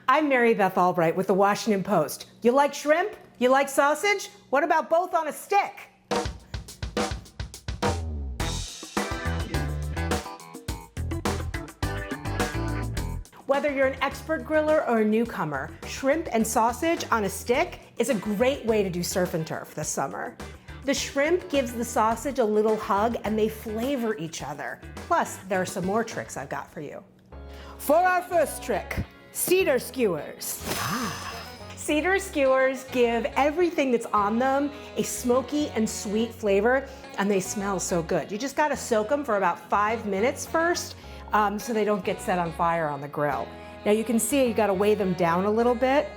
I'm Mary Beth Albright with the Washington Post. You like shrimp? You like sausage? What about both on a stick? Whether you're an expert griller or a newcomer, shrimp and sausage on a stick is a great way to do surf and turf this summer. The shrimp gives the sausage a little hug and they flavor each other. Plus, there are some more tricks I've got for you. For our first trick, cedar skewers. Cedar skewers give everything that's on them a smoky and sweet flavor, and they smell so good. You just gotta soak them for about 5 minutes first, so they don't get set on fire on the grill. Now you can see you gotta weigh them down a little bit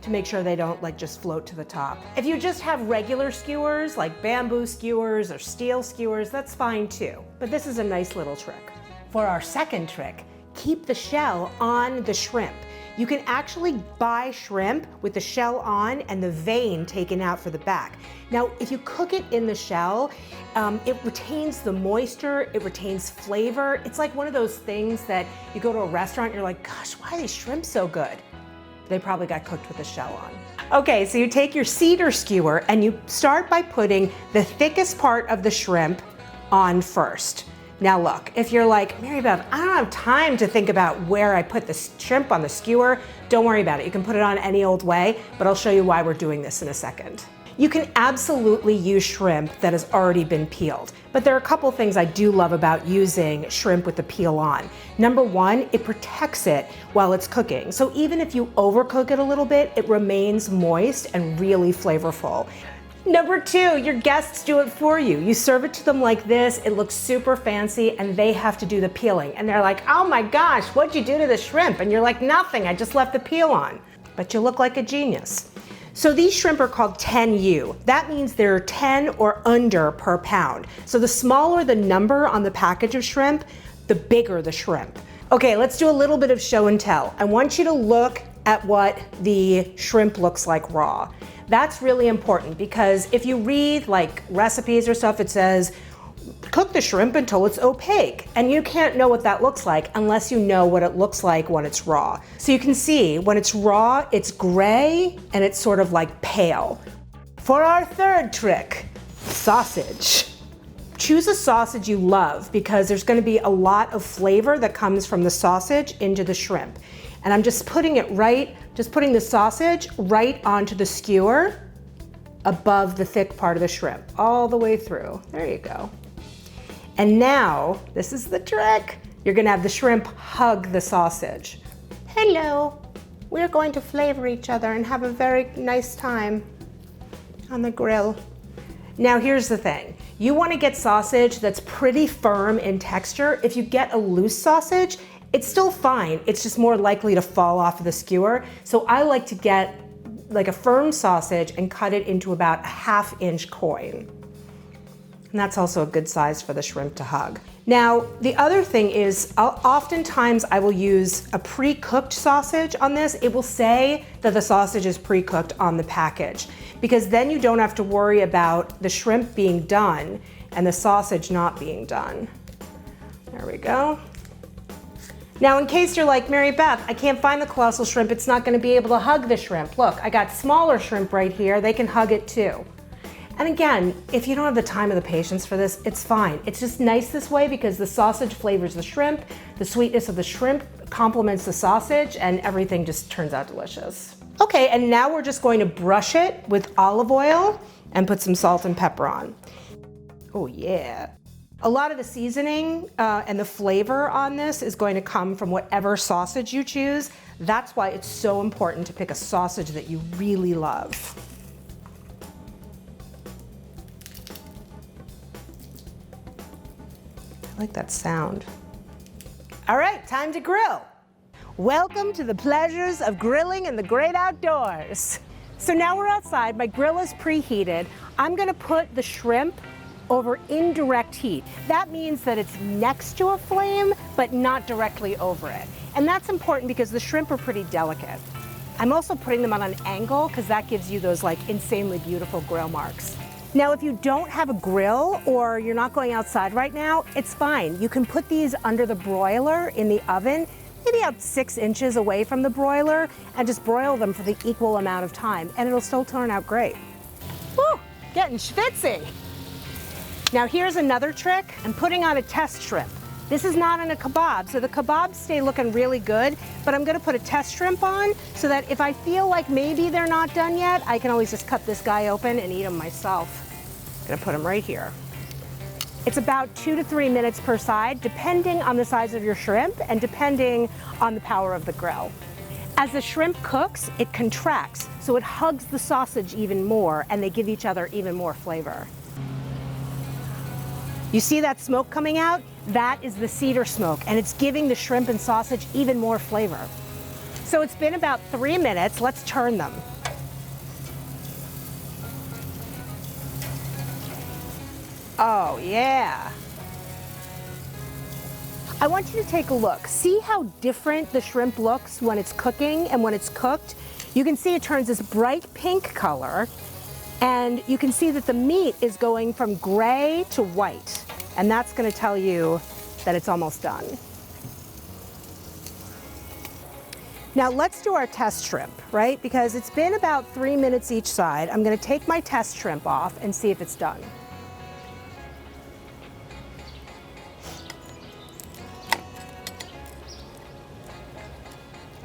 to make sure they don't just float to the top. If you just have regular skewers, like bamboo skewers or steel skewers, that's fine too. But this is a nice little trick. For our second trick, keep the shell on the shrimp. You can actually buy shrimp with the shell on and the vein taken out for the back. Now, if you cook it in the shell, it retains the moisture, it retains flavor. It's like one of those things that you go to a restaurant, you're like, gosh, why are these shrimp so good? They probably got cooked with the shell on. Okay, so you take your cedar skewer and you start by putting the thickest part of the shrimp on first. Now look, if you're like, Mary Beth, I don't have time to think about where I put the shrimp on the skewer, don't worry about it. You can put it on any old way, but I'll show you why we're doing this in a second. You can absolutely use shrimp that has already been peeled, but there are a couple things I do love about using shrimp with the peel on. Number one, it protects it while it's cooking. So even if you overcook it a little bit, it remains moist and really flavorful. Number two, your guests do it for you. You serve it to them like this, it looks super fancy, and they have to do the peeling. And they're like, oh my gosh, what'd you do to the shrimp? And you're like, nothing, I just left the peel on. But you look like a genius. So these shrimp are called 10U. That means they're 10 or under per pound. So the smaller the number on the package of shrimp, the bigger the shrimp. Okay, let's do a little bit of show and tell. I want you to look at what the shrimp looks like raw. That's really important because if you read recipes or stuff, it says, cook the shrimp until it's opaque. And you can't know what that looks like unless you know what it looks like when it's raw. So you can see when it's raw, it's gray and it's sort of pale. For our third trick, sausage. Choose a sausage you love because there's gonna be a lot of flavor that comes from the sausage into the shrimp. And I'm just putting the sausage right onto the skewer above the thick part of the shrimp, all the way through. There you go. And now, this is the trick. You're gonna have the shrimp hug the sausage. Hello, we're going to flavor each other and have a very nice time on the grill. Now here's the thing. You wanna get sausage that's pretty firm in texture. If you get a loose sausage, it's still fine, it's just more likely to fall off of the skewer. So I like to get a firm sausage and cut it into about a 1/2 inch coin. And that's also a good size for the shrimp to hug. Now, the other thing is, oftentimes I will use a pre-cooked sausage on this. It will say that the sausage is pre-cooked on the package, because then you don't have to worry about the shrimp being done and the sausage not being done. There we go. Now, in case you're like, Mary Beth, I can't find the colossal shrimp, it's not gonna be able to hug the shrimp. Look, I got smaller shrimp right here, they can hug it too. And again, if you don't have the time or the patience for this, it's fine. It's just nice this way because the sausage flavors the shrimp, the sweetness of the shrimp complements the sausage, and everything just turns out delicious. Okay, and now we're just going to brush it with olive oil and put some salt and pepper on. Oh yeah. A lot of the seasoning and the flavor on this is going to come from whatever sausage you choose. That's why it's so important to pick a sausage that you really love. I like that sound. All right, time to grill. Welcome to the pleasures of grilling in the great outdoors. So now we're outside, my grill is preheated. I'm gonna put the shrimp over indirect heat. That means that it's next to a flame, but not directly over it. And that's important because the shrimp are pretty delicate. I'm also putting them on an angle because that gives you those insanely beautiful grill marks. Now, if you don't have a grill or you're not going outside right now, it's fine. You can put these under the broiler in the oven, maybe about 6 inches away from the broiler and just broil them for the equal amount of time, and it'll still turn out great. Woo, getting schwitzy. Now here's another trick. I'm putting on a test shrimp. This is not on a kebab, so the kebabs stay looking really good, but I'm gonna put a test shrimp on so that if I feel like maybe they're not done yet, I can always just cut this guy open and eat him myself. I'm gonna put him right here. It's about 2 to 3 minutes per side, depending on the size of your shrimp and depending on the power of the grill. As the shrimp cooks, it contracts, so it hugs the sausage even more and they give each other even more flavor. You see that smoke coming out? That is the cedar smoke, and it's giving the shrimp and sausage even more flavor. So it's been about 3 minutes. Let's turn them. Oh, yeah. I want you to take a look. See how different the shrimp looks when it's cooking and when it's cooked? You can see it turns this bright pink color, and you can see that the meat is going from gray to white, and that's going to tell you that it's almost done. Now let's do our test shrimp, right? Because it's been about 3 minutes each side. I'm going to take my test shrimp off and see if it's done.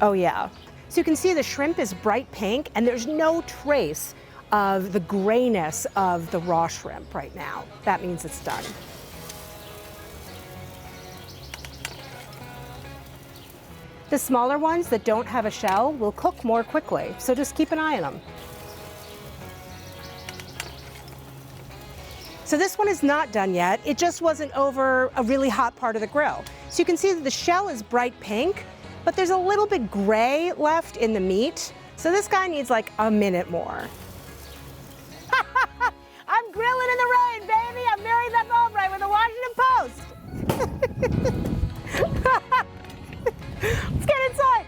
Oh yeah. So you can see the shrimp is bright pink and there's no trace of the grayness of the raw shrimp right now. That means it's done. The smaller ones that don't have a shell will cook more quickly, so just keep an eye on them. So this one is not done yet. It just wasn't over a really hot part of the grill. So you can see that the shell is bright pink, but there's a little bit gray left in the meat. So this guy needs like a minute more. I'm grilling in the rain, baby. I'm Mary Beth Albright with the Washington Post. Let's get inside.